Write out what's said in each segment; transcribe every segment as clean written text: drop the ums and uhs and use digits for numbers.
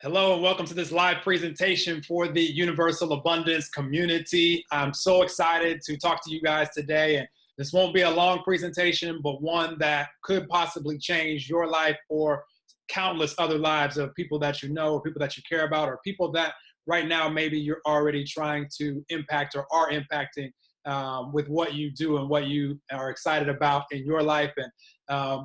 Hello and welcome to this live presentation for the Universal Abundance community. I'm so excited to talk to you guys today, and this won't be a long presentation, but one that could possibly change your life or countless other lives of people that you know or people that you care about or people that right now maybe you're already trying to impact or are impacting with what you do and what you are excited about in your life. And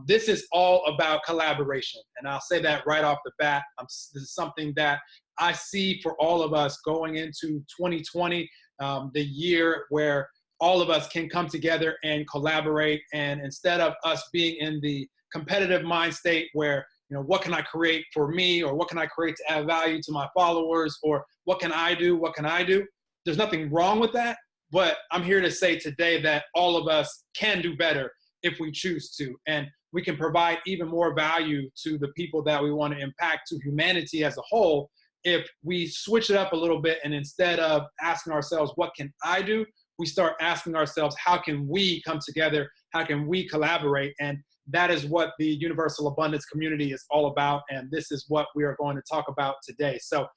this is all about collaboration. And I'll say that right off the bat. This is something that I see for all of us going into 2020, the year where all of us can come together and collaborate. And instead of us being in the competitive mind state where, you know, what can I create for me, or what can I create to add value to my followers, or what can I do? What can I do? There's nothing wrong with that. But I'm here to say today that all of us can do better if we choose to. And we can provide even more value to the people that we want to impact, to humanity as a whole, if we switch it up a little bit. And instead of asking ourselves, what can I do? We start asking ourselves, how can we come together? How can we collaborate? And that is what the Universal Abundance community is all about. And this is what we are going to talk about today. So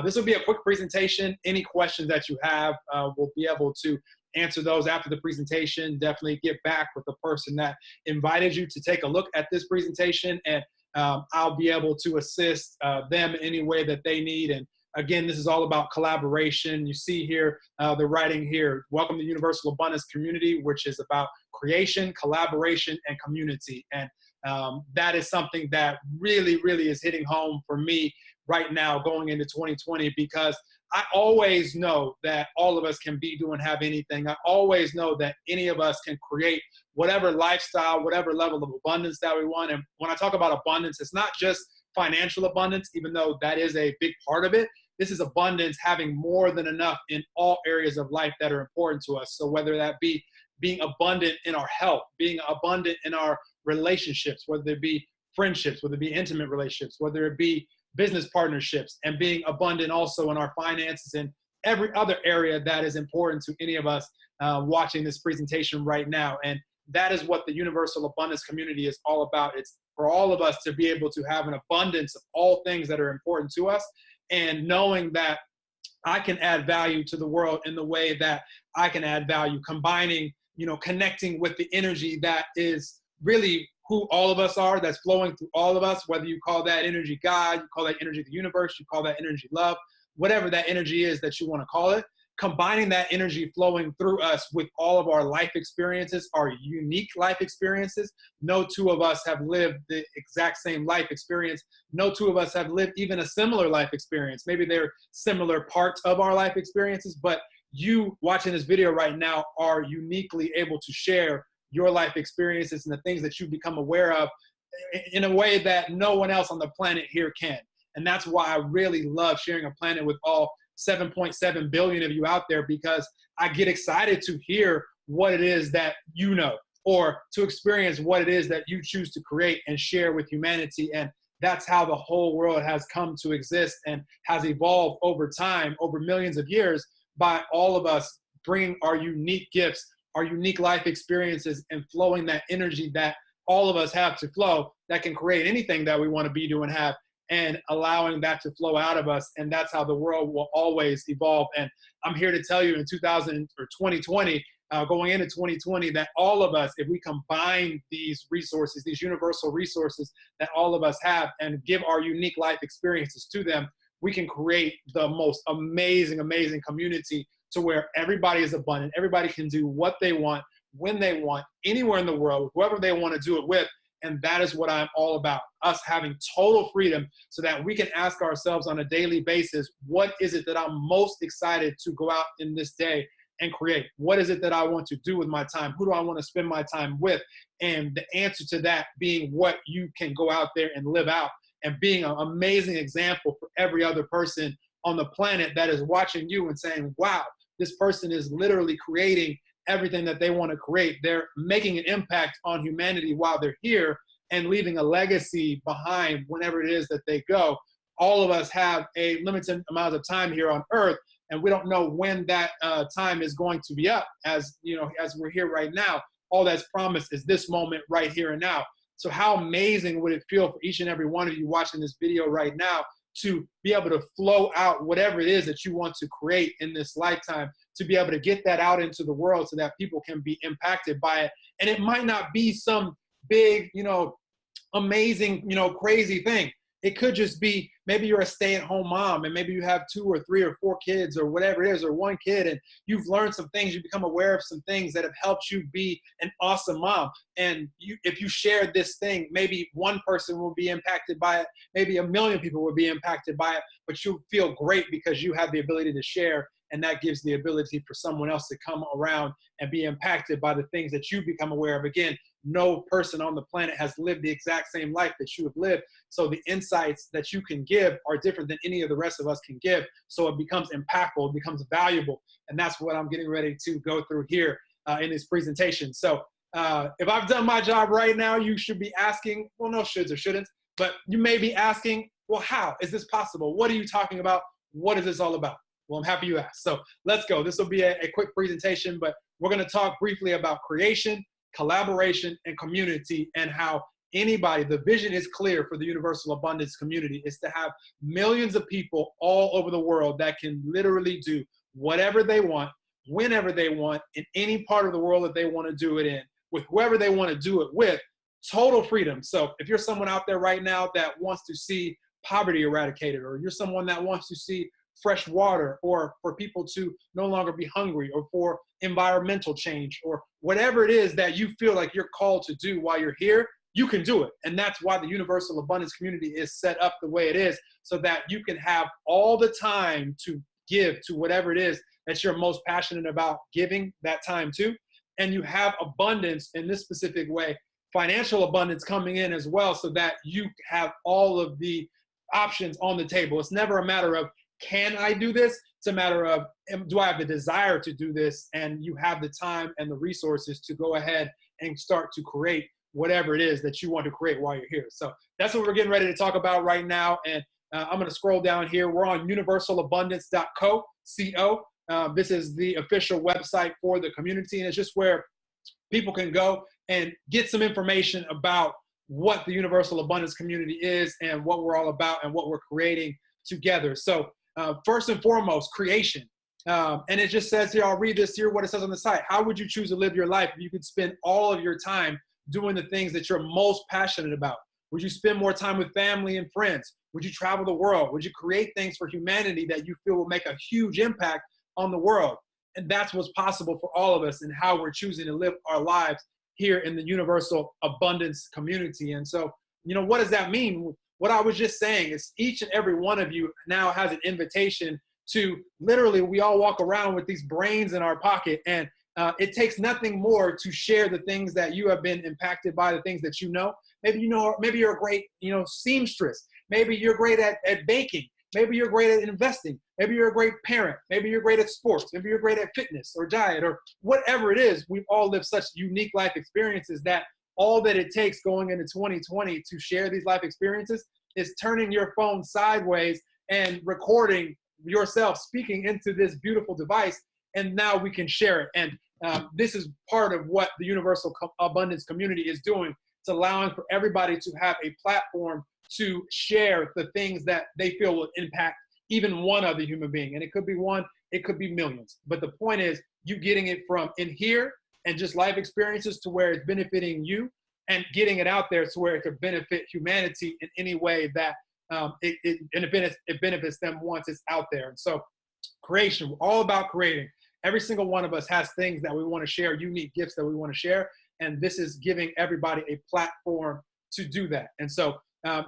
this will be a quick presentation. Any questions that you have, we'll be able to answer those after the presentation. Definitely get back with the person that invited you to take a look at this presentation, and I'll be able to assist them any way that they need. And again, this is all about collaboration. You see here, the writing here, welcome to Universal Abundance community, which is about creation, collaboration, and community. And that is something that really, really is hitting home for me right now going into 2020, because I always know that all of us can be, do, and have anything. I always know that any of us can create whatever lifestyle, whatever level of abundance that we want. And when I talk about abundance, it's not just financial abundance, even though that is a big part of it. This is abundance, having more than enough in all areas of life that are important to us. So whether that be being abundant in our health, being abundant in our relationships, whether it be friendships, whether it be intimate relationships, whether it be business partnerships, and being abundant also in our finances and every other area that is important to any of us watching this presentation right now. And that is what the Universal Abundance community is all about. It's for all of us to be able to have an abundance of all things that are important to us, and knowing that I can add value to the world in the way that I can add value, combining, you know, connecting with the energy that is really who all of us are, that's flowing through all of us, whether you call that energy God, you call that energy the universe, you call that energy love, whatever that energy is that you want to call it, combining that energy flowing through us with all of our life experiences, our unique life experiences. No two of us have lived the exact same life experience. No two of us have lived even a similar life experience. Maybe they're similar parts of our life experiences, but you watching this video right now are uniquely able to share your life experiences and the things that you become aware of in a way that no one else on the planet here can. And that's why I really love sharing a planet with all 7.7 billion of you out there, because I get excited to hear what it is that you know, or to experience what it is that you choose to create and share with humanity. And that's how the whole world has come to exist and has evolved over time, over millions of years, by all of us bringing our unique gifts, our unique life experiences, and flowing that energy that all of us have to flow, that can create anything that we want to be, do, and have, and allowing that to flow out of us. And that's how the world will always evolve. And I'm here to tell you in 2020, going into 2020, that all of us, if we combine these resources, these universal resources that all of us have, and give our unique life experiences to them, we can create the most amazing, amazing community to where everybody is abundant. Everybody can do what they want, when they want, anywhere in the world, whoever they want to do it with. And that is what I'm all about, us having total freedom so that we can ask ourselves on a daily basis, what is it that I'm most excited to go out in this day and create? What is it that I want to do with my time? Who do I want to spend my time with? And the answer to that being what you can go out there and live out, and being an amazing example for every other person on the planet that is watching you and saying, wow, this person is literally creating everything that they want to create. They're making an impact on humanity while they're here and leaving a legacy behind whenever it is that they go. All of us have a limited amount of time here on earth, and we don't know when that time is going to be up. As you know, as we're here right now, all that's promised is this moment right here and now. So how amazing would it feel for each and every one of you watching this video right now to be able to flow out whatever it is that you want to create in this lifetime, to be able to get that out into the world so that people can be impacted by it. And it might not be some big, amazing, crazy thing. It could just be, maybe you're a stay-at-home mom and maybe you have 2 or 3 or 4 kids or whatever it is, or 1 kid, and you've learned some things, you become aware of some things that have helped you be an awesome mom. And if you share this thing, maybe 1 person will be impacted by it, maybe 1 million people will be impacted by it, but you feel great because you have the ability to share, and that gives the ability for someone else to come around and be impacted by the things that you become aware of. Again, no person on the planet has lived the exact same life that you have lived. So the insights that you can give are different than any of the rest of us can give. So it becomes impactful, it becomes valuable. And that's what I'm getting ready to go through here in this presentation. So if I've done my job right now, you should be asking, well, no shoulds or shouldn'ts, but you may be asking, well, how is this possible? What are you talking about? What is this all about? Well, I'm happy you asked. So let's go. This will be a quick presentation, but we're going to talk briefly about creation, collaboration, and community, and how anybody, the vision is clear for the Universal Abundance community, is to have millions of people all over the world that can literally do whatever they want, whenever they want, in any part of the world that they want to do it in, with whoever they want to do it with, total freedom. So if you're someone out there right now that wants to see poverty eradicated, or you're someone that wants to see fresh water, or for people to no longer be hungry, or for environmental change, or whatever it is that you feel like you're called to do while you're here, you can do it. And that's why the Universal Abundance community is set up the way it is, so that you can have all the time to give to whatever it is that you're most passionate about giving that time to. And you have abundance in this specific way, financial abundance coming in as well, so that you have all of the options on the table. It's never a matter of, can I do this? It's a matter of, do I have the desire to do this? And you have the time and the resources to go ahead and start to create whatever it is that you want to create while you're here. So that's what we're getting ready to talk about right now. And I'm going to scroll down here. We're on universalabundance.co. This is the official website for the community. And it's just where people can go and get some information about what the Universal Abundance community is and what we're all about and what we're creating together. So first and foremost, creation. And it just says here, I'll read this here, what it says on the site. How would you choose to live your life if you could spend all of your time doing the things that you're most passionate about? Would you spend more time with family and friends? Would you travel the world? Would you create things for humanity that you feel will make a huge impact on the world? And that's what's possible for all of us, and how we're choosing to live our lives here in the Universal Abundance community. And so, what does that mean? What I was just saying is each and every one of you now has an invitation to, literally, we all walk around with these brains in our pocket, and it takes nothing more to share the things that you have been impacted by, the things that you know. Maybe you're a great, seamstress. Maybe you're great at baking. Maybe you're great at investing. Maybe you're a great parent. Maybe you're great at sports. Maybe you're great at fitness or diet or whatever it is. We've all lived such unique life experiences that all that it takes going into 2020 to share these life experiences is turning your phone sideways and recording yourself speaking into this beautiful device. And now we can share it. And this is part of what the Universal Abundance community is doing. It's allowing for everybody to have a platform to share the things that they feel will impact even one other human being. And it could be one, it could be millions. But the point is, you getting it from in here and just life experiences to where it's benefiting you, and getting it out there to where it could benefit humanity in any way that it benefits them once it's out there. And so creation, we're all about creating. Every single one of us has things that we want to share, unique gifts that we want to share. And this is giving everybody a platform to do that. And so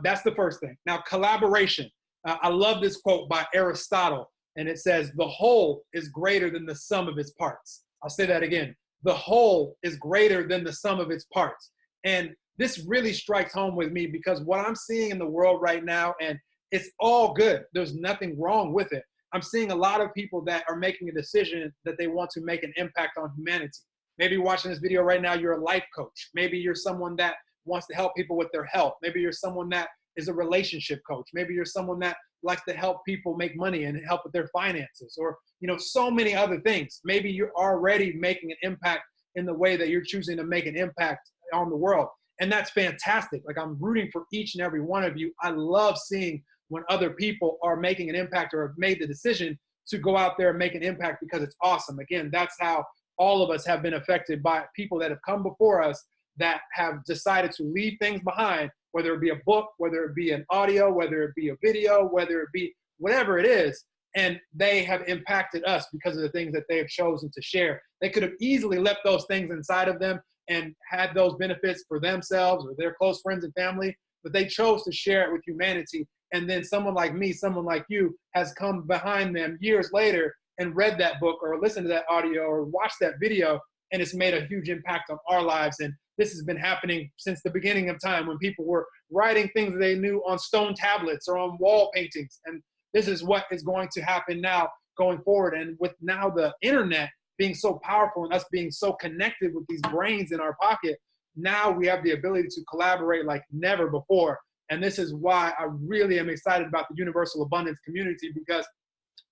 that's the first thing. Now, collaboration. I love this quote by Aristotle, and it says, the whole is greater than the sum of its parts. I'll say that again. The whole is greater than the sum of its parts. And this really strikes home with me, because what I'm seeing in the world right now, and it's all good. There's nothing wrong with it. I'm seeing a lot of people that are making a decision that they want to make an impact on humanity. Maybe watching this video right now, you're a life coach. Maybe you're someone that wants to help people with their health. Maybe you're someone that is a relationship coach. Maybe you're someone that likes to help people make money and help with their finances, or, so many other things. Maybe you're already making an impact in the way that you're choosing to make an impact on the world. And that's fantastic. Like, I'm rooting for each and every one of you. I love seeing when other people are making an impact or have made the decision to go out there and make an impact because it's awesome. Again, that's how all of us have been affected by people that have come before us that have decided to leave things behind, whether it be a book, whether it be an audio, whether it be a video, whether it be whatever it is. And they have impacted us because of the things that they have chosen to share. They could have easily left those things inside of them and had those benefits for themselves or their close friends and family, but they chose to share it with humanity. And then someone like me, someone like you, has come behind them years later and read that book or listened to that audio or watched that video, and it's made a huge impact on our lives. And this has been happening since the beginning of time, when people were writing things that they knew on stone tablets or on wall paintings. And this is what is going to happen now going forward. And with now the internet being so powerful and us being so connected with these brains in our pocket, now we have the ability to collaborate like never before. And this is why I really am excited about the Universal Abundance community, because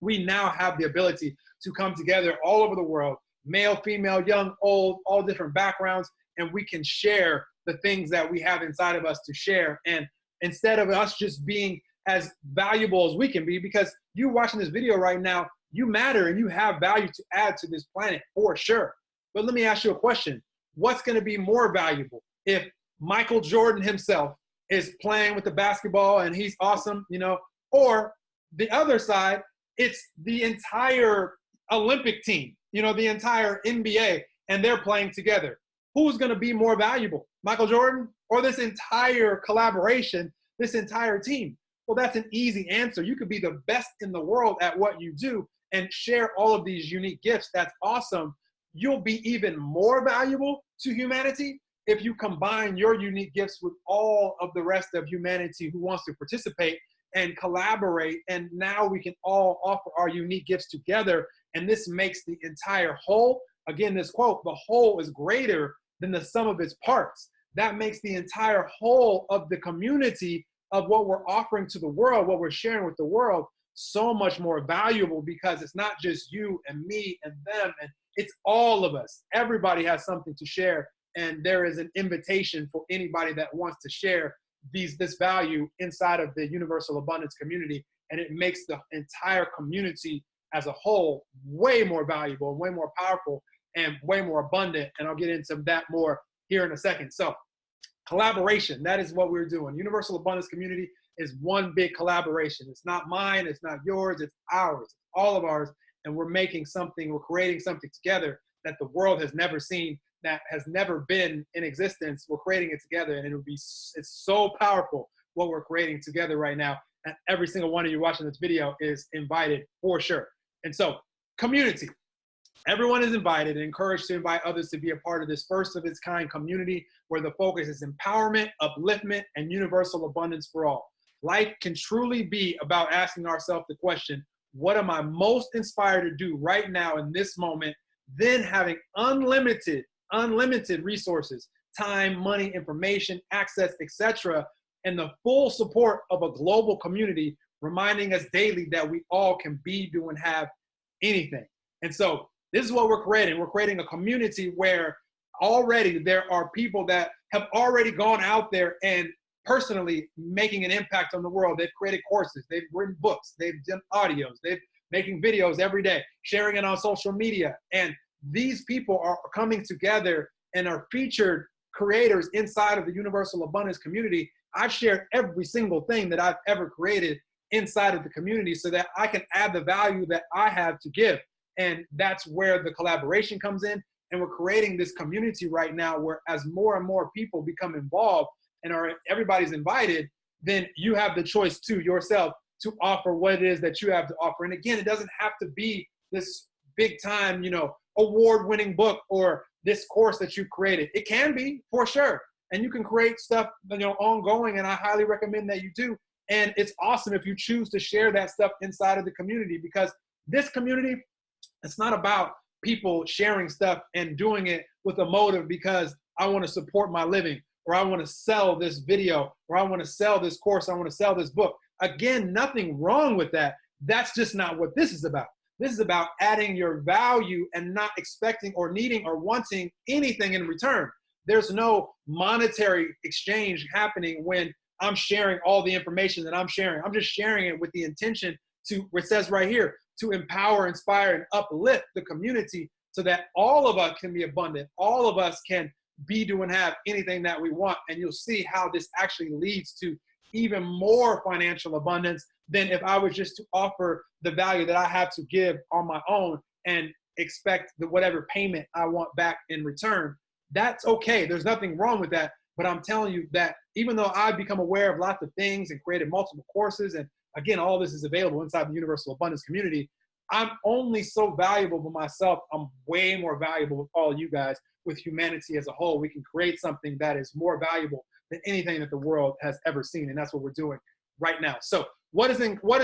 we now have the ability to come together all over the world, male, female, young, old, all different backgrounds, and we can share the things that we have inside of us to share. And instead of us just being as valuable as we can be, because you watching this video right now, you matter and you have value to add to this planet for sure. But let me ask you a question. What's going to be more valuable if Michael Jordan himself is playing with the basketball and he's awesome, you know, or the other side, it's the entire Olympic team, you know, the entire NBA, and they're playing together. Who's going to be more valuable, Michael Jordan or this entire collaboration, this entire team? Well, that's an easy answer. You could be the best in the world at what you do and share all of these unique gifts. That's awesome. You'll be even more valuable to humanity if you combine your unique gifts with all of the rest of humanity who wants to participate and collaborate. And now we can all offer our unique gifts together. And this makes the entire whole, again, this quote, the whole is greater than the sum of its parts. That makes the entire whole of the community of what we're offering to the world, what we're sharing with the world, so much more valuable, because it's not just you and me and them, and it's all of us. Everybody has something to share, and there is an invitation for anybody that wants to share this value inside of the Universal Abundance community, and it makes the entire community as a whole way more valuable, way more powerful, and way more abundant. And I'll get into that more here in a second. So collaboration, that is what we're doing. Universal Abundance community is one big collaboration. It's not mine, it's not yours, it's ours, it's all of ours. And we're making something, we're creating something together that the world has never seen, that has never been in existence. We're creating it together, and it's so powerful what we're creating together right now. And every single one of you watching this video is invited for sure. And so, community. Everyone is invited and encouraged to invite others to be a part of this first of its kind community where the focus is empowerment, upliftment, and universal abundance for all. Life can truly be about asking ourselves the question, what am I most inspired to do right now in this moment? Then having unlimited resources, time, money, information, access, etc., and the full support of a global community reminding us daily that we all can be, do, and have anything. And so this is what we're creating. We're creating a community where already there are people that have already gone out there and personally making an impact on the world. They've created courses, they've written books, they've done audios, they're making videos every day, sharing it on social media. And these people are coming together and are featured creators inside of the Universal Abundance community. I've shared every single thing that I've ever created inside of the community so that I can add the value that I have to give. And that's where the collaboration comes in. And we're creating this community right now where as more and more people become involved and everybody's invited, then you have the choice to yourself to offer what it is that you have to offer. And again, it doesn't have to be this big time, award-winning book or this course that you created. It can be, for sure. And you can create stuff, ongoing, and I highly recommend that you do. And it's awesome if you choose to share that stuff inside of the community, because this community, it's not about people sharing stuff and doing it with a motive because I want to support my living, or I want to sell this video, or I want to sell this course, I want to sell this book. Again, nothing wrong with that. That's just not what this is about. This is about adding your value and not expecting or needing or wanting anything in return. There's no monetary exchange happening when I'm sharing all the information that I'm sharing. I'm just sharing it with the intention to, it says right here, to empower, inspire, and uplift the community so that all of us can be abundant. All of us can be, do, and have anything that we want. And you'll see how this actually leads to even more financial abundance than if I was just to offer the value that I have to give on my own and expect the whatever payment I want back in return. That's okay. There's nothing wrong with that. But I'm telling you that even though I've become aware of lots of things and created multiple courses, and again, all this is available inside the Universal Abundance community, I'm only so valuable with myself. I'm way more valuable with all you guys, with humanity as a whole. We can create something that is more valuable than anything that the world has ever seen. And that's what we're doing right now. So what is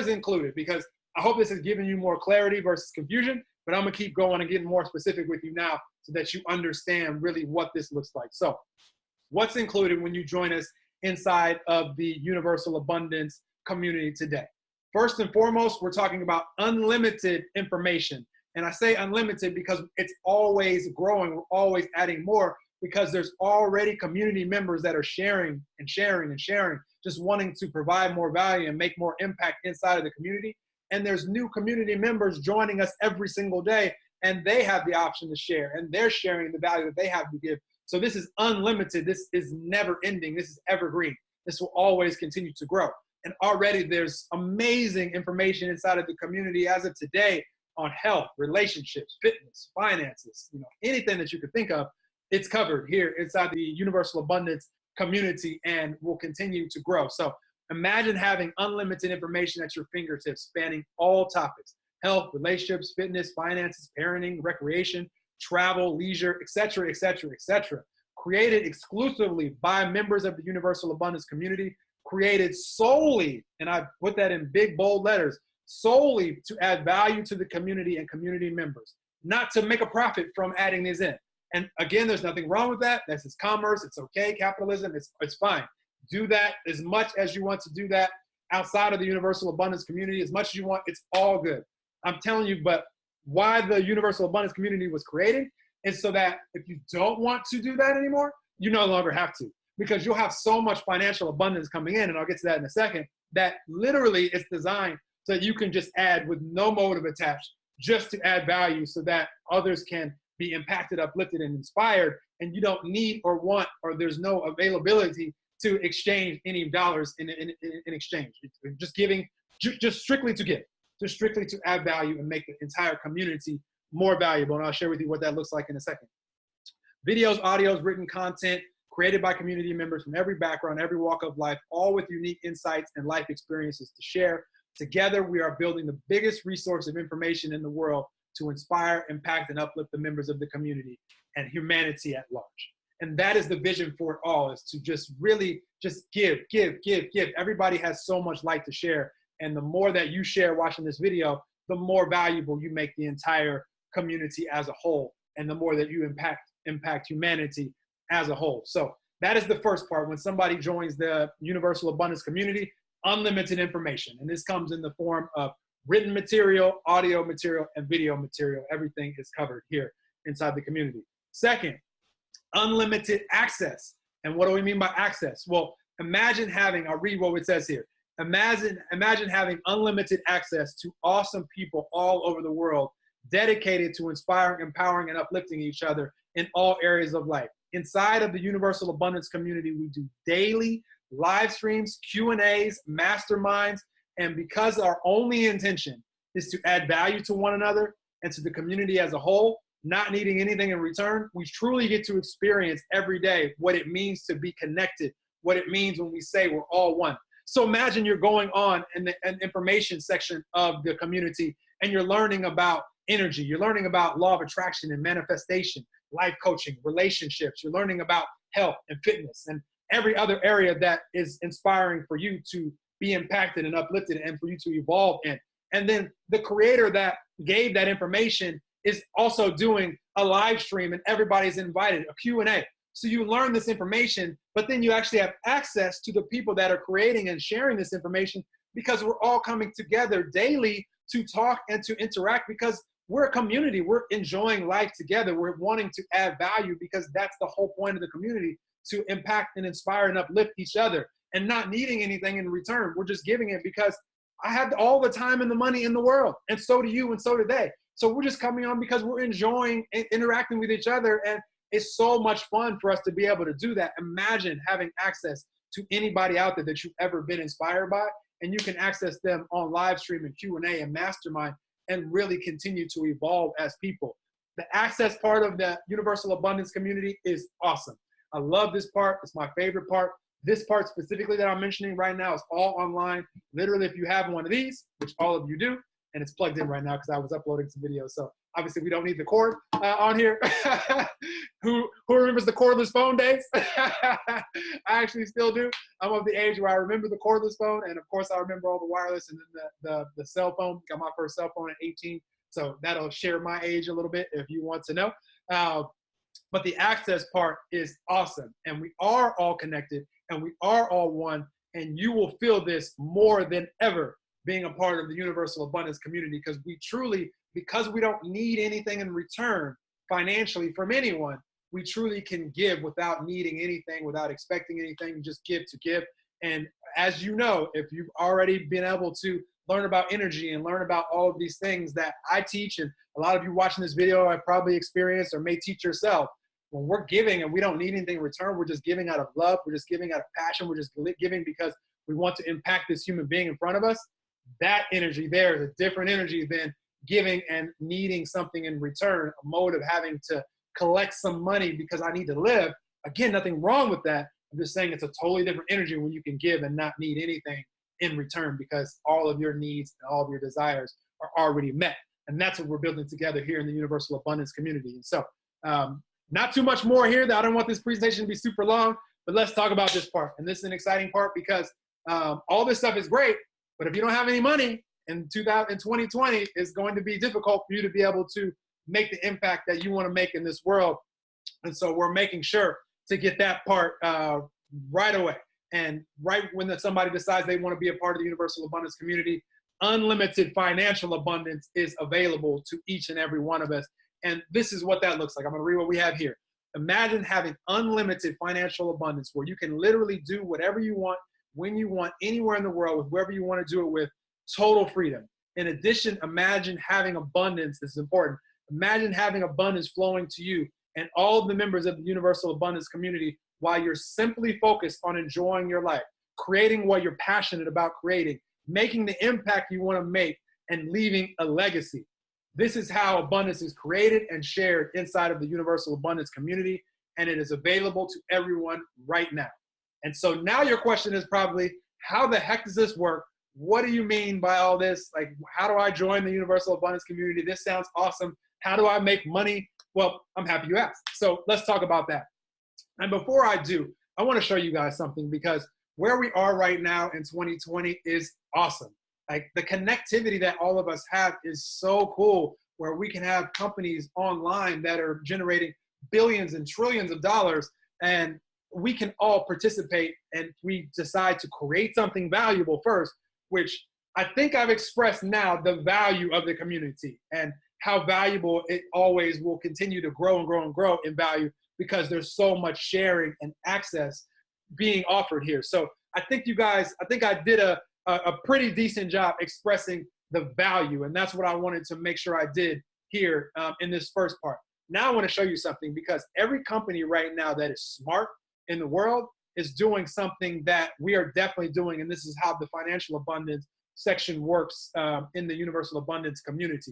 included? Because I hope this has given you more clarity versus confusion, but I'm gonna keep going and getting more specific with you now so that you understand really what this looks like. So what's included when you join us inside of the Universal Abundance community today? First and foremost, we're talking about unlimited information. And I say unlimited because it's always growing. We're always adding more because there's already community members that are sharing and sharing and sharing, just wanting to provide more value and make more impact inside of the community. And there's new community members joining us every single day, and they have the option to share, and they're sharing the value that they have to give. So this is unlimited. This is never ending. This is evergreen. This will always continue to grow. And already there's amazing information inside of the community as of today on health, relationships, fitness, finances, anything that you could think of, it's covered here inside the Universal Abundance community and will continue to grow. So imagine having unlimited information at your fingertips spanning all topics: health, relationships, fitness, finances, parenting, recreation, travel, leisure, etc., etc., etc. Created exclusively by members of the Universal Abundance community, created solely, and I put that in big, bold letters, solely to add value to the community and community members, not to make a profit from adding these in. And again, there's nothing wrong with that. That's just commerce. It's okay. Capitalism. It's fine. Do that as much as you want to do that outside of the Universal Abundance community, as much as you want. It's all good. I'm telling you, but why the Universal Abundance community was created is so that if you don't want to do that anymore, you no longer have to, because you'll have so much financial abundance coming in, and I'll get to that in a second, that literally it's designed so that you can just add with no motive attached, just to add value so that others can be impacted, uplifted, and inspired, and you don't need or want, or there's no availability to exchange any dollars in exchange. Just giving, just strictly to give, just strictly to add value and make the entire community more valuable. And I'll share with you what that looks like in a second. Videos, audios, written content created by community members from every background, every walk of life, all with unique insights and life experiences to share. Together, we are building the biggest resource of information in the world to inspire, impact, and uplift the members of the community and humanity at large. And that is the vision for it all, is to just really just give. Everybody has so much light to share. And the more that you share watching this video, the more valuable you make the entire community as a whole, and the more that you impact humanity as a whole. So that is the first part. When somebody joins the Universal Abundance community, unlimited information. And this comes in the form of written material, audio material, and video material. Everything is covered here inside the community. Second, unlimited access. And what do we mean by access? Well, imagine having, I'll read what it says here. Imagine having unlimited access to awesome people all over the world, dedicated to inspiring, empowering, and uplifting each other in all areas of life. Inside of the Universal Abundance community, we do daily live streams, Q&As, masterminds, and because our only intention is to add value to one another and to the community as a whole, not needing anything in return, we truly get to experience every day what it means to be connected, what it means when we say we're all one. So imagine you're going on in the information section of the community and you're learning about energy, you're learning about law of attraction and manifestation, life coaching, relationships, you're learning about health and fitness and every other area that is inspiring for you to be impacted and uplifted and for you to evolve in. And then the creator that gave that information is also doing a live stream and everybody's invited, a Q&A. So you learn this information, but then you actually have access to the people that are creating and sharing this information, because we're all coming together daily to talk and to interact, because we're a community. We're enjoying life together. We're wanting to add value because that's the whole point of the community, to impact and inspire and uplift each other. and not needing anything in return. We're just giving it because I have all the time and the money in the world, and so do you, and so do they. So we're just coming on because we're enjoying interacting with each other, and it's so much fun for us to be able to do that. Imagine having access to anybody out there that you've ever been inspired by, and you can access them on live stream and Q&A and mastermind and really continue to evolve as people. The access part of the Universal Abundance community is awesome. I love this part. It's my favorite part. This part specifically that I'm mentioning right now is all online. Literally, if you have one of these, which all of you do, and it's plugged in right now because I was uploading some videos. So obviously we don't need the cord on here. Who remembers the cordless phone days? I actually still do. I'm of the age where I remember the cordless phone, and of course I remember all the wireless and then the cell phone. Got my first cell phone at 18. So that'll share my age a little bit if you want to know. But the access part is awesome. And we are all connected and we are all one. And you will feel this more than ever being a part of the Universal Abundance community, because we truly, because we don't need anything in return financially from anyone, we truly can give without needing anything, without expecting anything, just give to give. And as you know, if you've already been able to learn about energy and learn about all of these things that I teach, and a lot of you watching this video have probably experienced or may teach yourself, when we're giving and we don't need anything in return, we're just giving out of love, we're just giving out of passion, we're just giving because we want to impact this human being in front of us. That energy there is a different energy than giving and needing something in return, a mode of having to collect some money because I need to live. Again, nothing wrong with that. I'm just saying it's a totally different energy when you can give and not need anything in return because all of your needs and all of your desires are already met. And that's what we're building together here in the Universal Abundance community. And so not too much more here. I don't want this presentation to be super long, but let's talk about this part. And this is an exciting part because all this stuff is great, but if you don't have any money in 2020, it's going to be difficult for you to be able to make the impact that you want to make in this world. And so we're making sure to get that part right away. And right when somebody decides they want to be a part of the Universal Abundance community, unlimited financial abundance is available to each and every one of us. And this is what that looks like. I'm going to read what we have here. Imagine having unlimited financial abundance where you can literally do whatever you want, when you want, anywhere in the world, with whoever you want to do it with, total freedom. In addition, imagine having abundance. This is important. Imagine having abundance flowing to you and all of the members of the Universal Abundance community while you're simply focused on enjoying your life, creating what you're passionate about creating, making the impact you want to make, and leaving a legacy. This is how abundance is created and shared inside of the Universal Abundance community, and it is available to everyone right now. And so now your question is probably, how the heck does this work? What do you mean by all this? Like, how do I join the Universal Abundance community? This sounds awesome. How do I make money? Well, I'm happy you asked. So let's talk about that. And before I do, I want to show you guys something, because where we are right now in 2020 is awesome. Like, the connectivity that all of us have is so cool, where we can have companies online that are generating billions and trillions of dollars, and we can all participate, and we decide to create something valuable first, which I think I've expressed now the value of the community and how valuable it always will continue to grow and grow and grow in value, because there's so much sharing and access being offered here. So I think you guys, I did a pretty decent job expressing the value, and that's what I wanted to make sure I did here in this first part. Now I want to show you something, because every company right now that is smart in the world is doing something that we are definitely doing, and this is how the financial abundance section works in the Universal Abundance community.